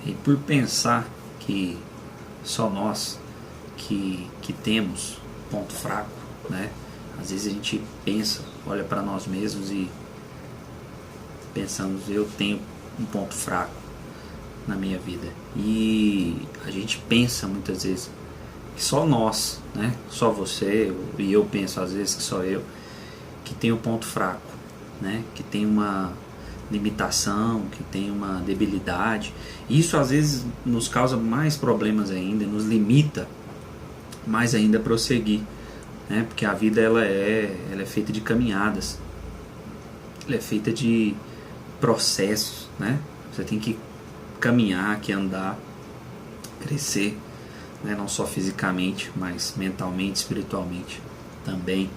E por pensar que só nós que temos ponto fraco, né? Às vezes a gente pensa, olha para nós mesmos e pensamos, eu tenho um ponto fraco na minha vida. E a gente pensa muitas vezes que só nós, né? Só você, e eu penso às vezes que só eu, que tem um ponto fraco, né? Que tem uma limitação, que tem uma debilidade. Isso às vezes nos causa mais problemas ainda, nos limita mais ainda a prosseguir, né? Porque a vida ela é feita de caminhadas, ela é feita de processos, né? Você tem que caminhar, que andar, crescer, né? Não só fisicamente, mas mentalmente, espiritualmente também,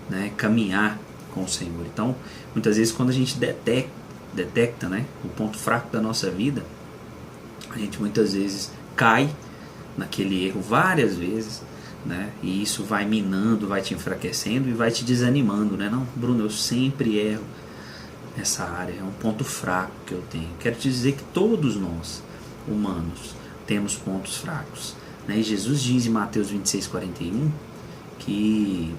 né? Caminhar com o Senhor. Então, muitas vezes quando a gente detecta, né, o ponto fraco da nossa vida, a gente muitas vezes cai naquele erro várias vezes, né? E isso vai minando, vai te enfraquecendo e vai te desanimando, né? Não, Bruno, eu sempre erro nessa área, é um ponto fraco que eu tenho. Quero te dizer que todos nós, humanos, temos pontos fracos, né? E Jesus diz em Mateus 26:41 que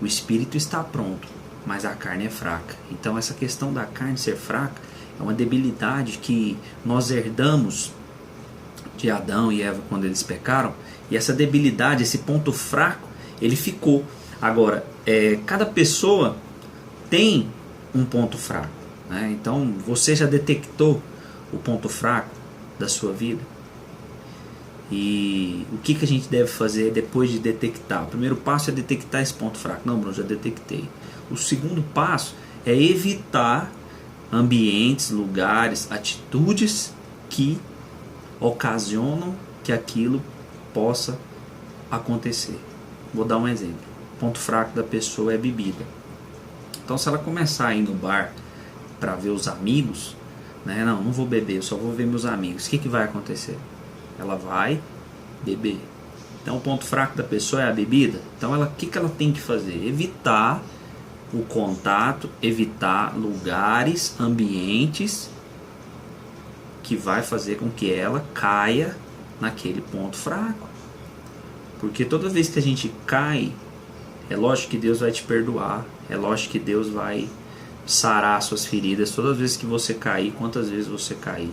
o espírito está pronto, mas a carne é fraca. Então essa questão da carne ser fraca é uma debilidade que nós herdamos de Adão e Eva quando eles pecaram, e essa debilidade, esse ponto fraco, ele ficou. Agora, cada pessoa tem um ponto fraco, né? Então você já detectou o ponto fraco da sua vida? E o que a gente deve fazer depois de detectar? O primeiro passo é detectar esse ponto fraco. Não, Bruno, já detectei. O segundo passo é evitar ambientes, lugares, atitudes que ocasionam que aquilo possa acontecer. Vou dar um exemplo. O ponto fraco da pessoa é bebida. Então, se ela começar a ir no bar para ver os amigos, né? Não vou beber, eu só vou ver meus amigos. O que vai acontecer? Ela vai beber. Então, o ponto fraco da pessoa é a bebida. Então, o que ela tem que fazer? Evitar o contato, evitar lugares, ambientes que vai fazer com que ela caia naquele ponto fraco. Porque toda vez que a gente cai, é lógico que Deus vai te perdoar, é lógico que Deus vai sarar suas feridas todas as vezes que você cair, quantas vezes você cair,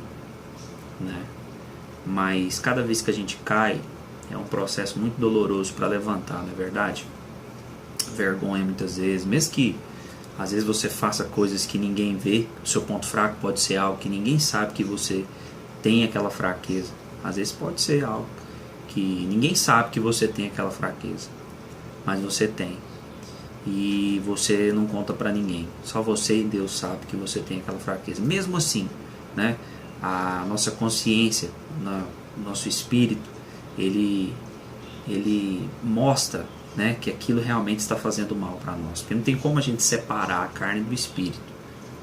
né? Mas cada vez que a gente cai, é um processo muito doloroso para levantar, não é verdade? Vergonha muitas vezes, mesmo que às vezes você faça coisas que ninguém vê, o seu ponto fraco pode ser algo que ninguém sabe que você tem aquela fraqueza. Às vezes pode ser algo que ninguém sabe que você tem aquela fraqueza, mas você tem. E você não conta para ninguém. Só você e Deus sabe que você tem aquela fraqueza. Mesmo assim, né, a nossa consciência, o nosso espírito, ele mostra, né, que aquilo realmente está fazendo mal para nós. Porque não tem como a gente separar a carne do espírito,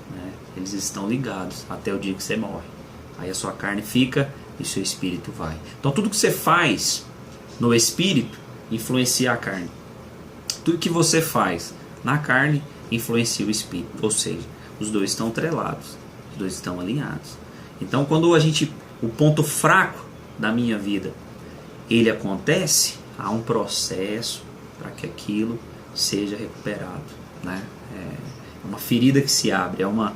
né? Eles estão ligados até o dia que você morre. Aí a sua carne fica e o seu espírito vai. Então tudo que você faz no espírito influencia a carne. Tudo que você faz na carne influencia o espírito. Ou seja, os dois estão atrelados, os dois estão alinhados. Então quando o ponto fraco da minha vida, ele acontece, há um processo para que aquilo seja recuperado, né? É uma ferida que se abre, é uma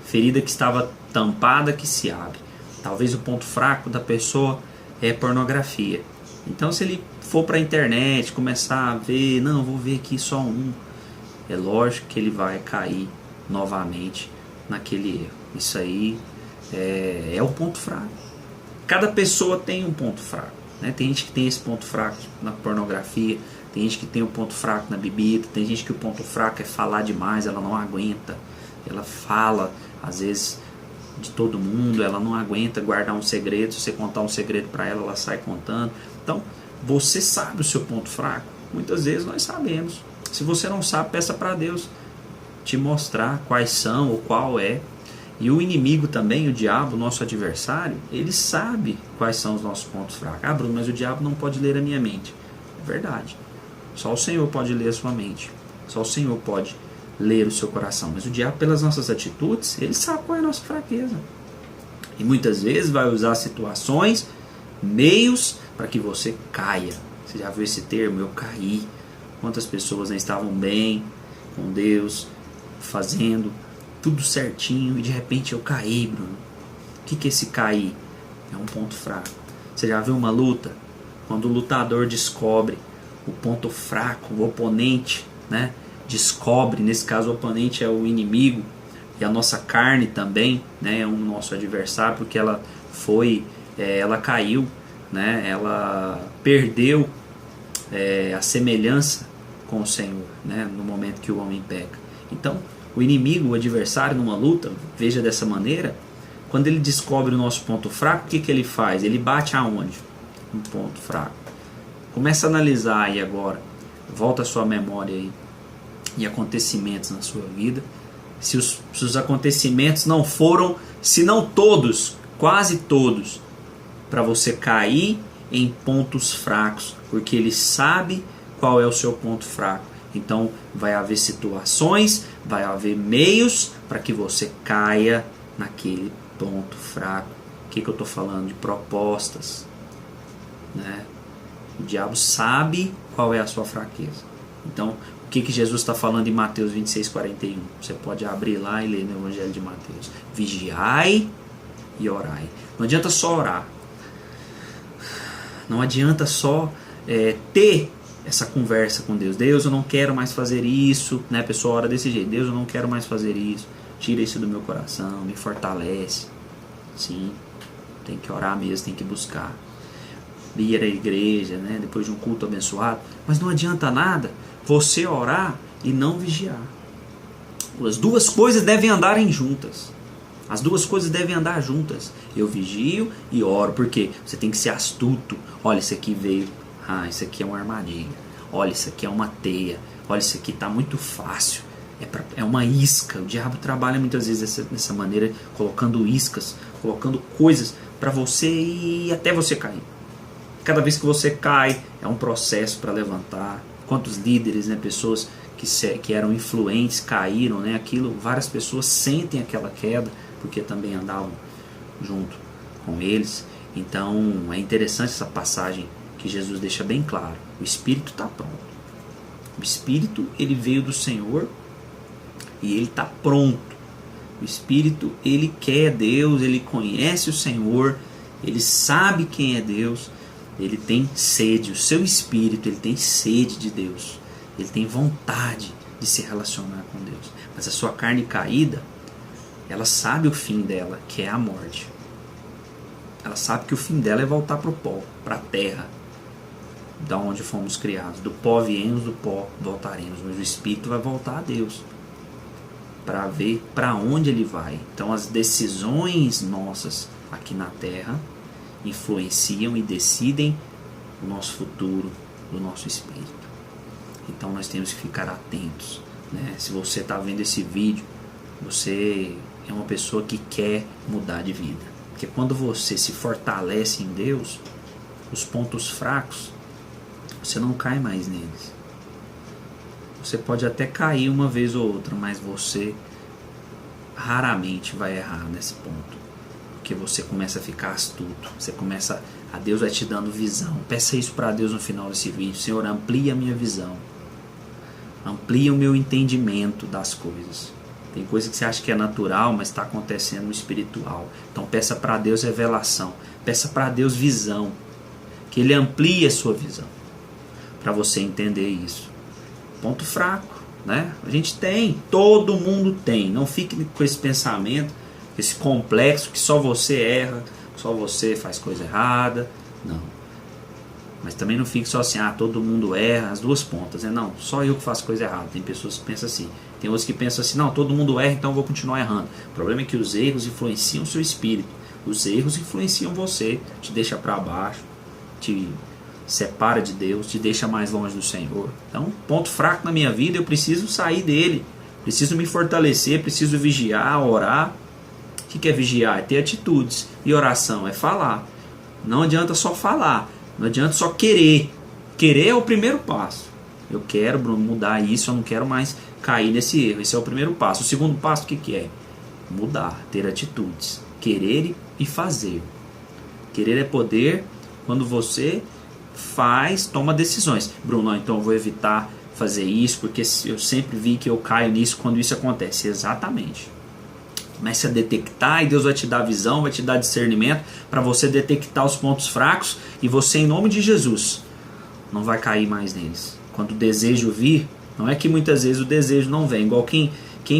ferida que estava tampada que se abre. Talvez o ponto fraco da pessoa é pornografia. Então se ele for para a internet, começar a ver, não, vou ver aqui só um, é lógico que ele vai cair novamente naquele erro. Isso aí é o ponto fraco. Cada pessoa tem um ponto fraco, né? Tem gente que tem esse ponto fraco na pornografia, tem gente que tem um ponto fraco na bebida, tem gente que o ponto fraco é falar demais, ela não aguenta, ela fala às vezes de todo mundo, ela não aguenta guardar um segredo, se você contar um segredo para ela, ela sai contando. Então, você sabe o seu ponto fraco? Muitas vezes nós sabemos. Se você não sabe, peça para Deus te mostrar quais são ou qual é. E o inimigo também, o diabo, nosso adversário, ele sabe quais são os nossos pontos fracos. Ah, Bruno, mas o diabo não pode ler a minha mente. É verdade. Só o Senhor pode ler a sua mente. Só o Senhor pode ler o seu coração. Mas o diabo, pelas nossas atitudes, ele sabe qual é a nossa fraqueza. E muitas vezes vai usar situações, meios para que você caia. Você já viu esse termo? Eu caí. Quantas pessoas, né, estavam bem com Deus, fazendo tudo certinho, e de repente eu caí, Bruno. O que é esse cair? É um ponto fraco. Você já viu uma luta? Quando o lutador descobre o ponto fraco, o oponente, né, descobre, nesse caso o oponente é o inimigo, e a nossa carne também, né, é o nosso adversário, porque ela caiu, né, ela perdeu a semelhança com o Senhor, né, no momento que o homem peca. Então, o inimigo, o adversário numa luta, veja dessa maneira, quando ele descobre o nosso ponto fraco, o que ele faz? Ele bate aonde? Um ponto fraco. Começa a analisar aí agora, volta a sua memória aí, e acontecimentos na sua vida. Se os acontecimentos não foram, se não todos, quase todos, para você cair em pontos fracos, porque ele sabe qual é o seu ponto fraco. Então vai haver situações, vai haver meios para que você caia naquele ponto fraco. O que eu estou falando? De propostas, né? O diabo sabe qual é a sua fraqueza. Então, o que Jesus está falando em Mateus 26:41? Você pode abrir lá e ler no Evangelho de Mateus. Vigiai e orai. Não adianta só orar. Não adianta só ter essa conversa com Deus. Deus, eu não quero mais fazer isso. Né? A pessoa ora desse jeito. Deus, eu não quero mais fazer isso. Tira isso do meu coração. Me fortalece. Sim, tem que orar mesmo, tem que buscar. Ir à igreja, né? Depois de um culto abençoado. Mas não adianta nada você orar e não vigiar. As duas coisas devem andar juntas. As duas coisas devem andar juntas. Eu vigio e oro. Por quê? Você tem que ser astuto. Olha, isso aqui veio. Ah, isso aqui é uma armadilha. Olha, isso aqui é uma teia. Olha, isso aqui está muito fácil. É uma isca. O diabo trabalha muitas vezes dessa maneira, colocando iscas, colocando coisas para você ir até você cair. Cada vez que você cai, é um processo para levantar. Quantos líderes, né, pessoas que eram influentes caíram, né, várias pessoas sentem aquela queda, porque também andavam junto com eles. Então é interessante essa passagem que Jesus deixa bem claro. O Espírito está pronto. O Espírito, ele veio do Senhor e ele está pronto. O Espírito, ele quer Deus, ele conhece o Senhor, ele sabe quem é Deus. Ele tem sede, o seu espírito, ele tem sede de Deus. Ele tem vontade de se relacionar com Deus. Mas a sua carne caída, ela sabe o fim dela, que é a morte. Ela sabe que o fim dela é voltar para o pó, para a terra, da onde fomos criados. Do pó viemos, do pó voltaremos. Mas o espírito vai voltar a Deus, para ver para onde ele vai. Então as decisões nossas aqui na terra influenciam e decidem o nosso futuro, do nosso espírito. Então nós temos que ficar atentos, né? Se você está vendo esse vídeo, você é uma pessoa que quer mudar de vida. Porque quando você se fortalece em Deus, os pontos fracos, você não cai mais neles. Você pode até cair uma vez ou outra, mas você raramente vai errar nesse ponto. Porque você começa a ficar astuto, a Deus vai te dando visão. Peça isso para Deus no final desse vídeo. Senhor, amplia a minha visão, amplia o meu entendimento das coisas. Tem coisa que você acha que é natural, mas está acontecendo no espiritual. Então peça para Deus revelação, peça para Deus visão, que Ele amplie a sua visão, para você entender isso. Ponto fraco, né? A gente tem, todo mundo tem. Não fique com esse pensamento, esse complexo que só você erra, só você faz coisa errada. Não. Mas também não fique só assim, todo mundo erra, as duas pontas, né? Não, só eu que faço coisa errada. Tem pessoas que pensam assim. Tem outros que pensam assim, não, todo mundo erra, então eu vou continuar errando. O problema é que os erros influenciam o seu espírito. Os erros influenciam você, te deixa para baixo, te separa de Deus, te deixa mais longe do Senhor. Então, ponto fraco na minha vida, eu preciso sair dele. Preciso me fortalecer, preciso vigiar, orar. O que é vigiar? É ter atitudes. E oração é falar. Não adianta só falar. Não adianta só querer. Querer é o primeiro passo. Eu quero, Bruno, mudar isso. Eu não quero mais cair nesse erro. Esse é o primeiro passo. O segundo passo, o que é? Mudar. Ter atitudes. Querer e fazer. Querer é poder quando você toma decisões. Bruno, então eu vou evitar fazer isso, porque eu sempre vi que eu caio nisso quando isso acontece. Exatamente. Comece a detectar e Deus vai te dar visão, vai te dar discernimento para você detectar os pontos fracos e você, em nome de Jesus, não vai cair mais neles. Quando o desejo vir, não é que muitas vezes o desejo não vem, igual quem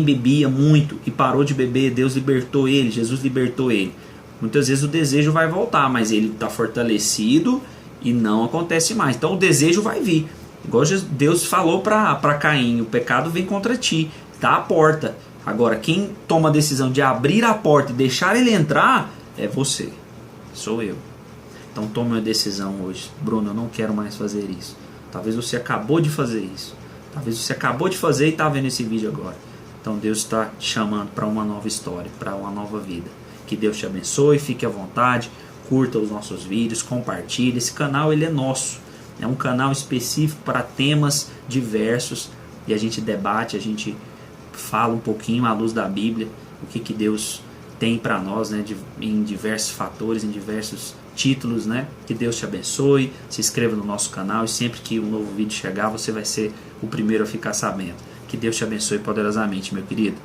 bebia muito e parou de beber, Deus libertou ele, Jesus libertou ele. Muitas vezes o desejo vai voltar, mas ele está fortalecido e não acontece mais. Então o desejo vai vir. Igual Deus falou para Caim, o pecado vem contra ti, está à porta. Agora, quem toma a decisão de abrir a porta e deixar ele entrar é você, sou eu. Então tome uma decisão hoje. Bruno, eu não quero mais fazer isso. Talvez você acabou de fazer isso. Talvez você acabou de fazer e está vendo esse vídeo agora. Então Deus está te chamando para uma nova história, para uma nova vida. Que Deus te abençoe, fique à vontade, curta os nossos vídeos, compartilhe. Esse canal ele é nosso. É um canal específico para temas diversos. E a gente debate, a gente fala um pouquinho à luz da Bíblia, o que Deus tem para nós, né, em diversos fatores, em diversos títulos, né? Que Deus te abençoe, se inscreva no nosso canal e sempre que um novo vídeo chegar, você vai ser o primeiro a ficar sabendo. Que Deus te abençoe poderosamente, meu querido.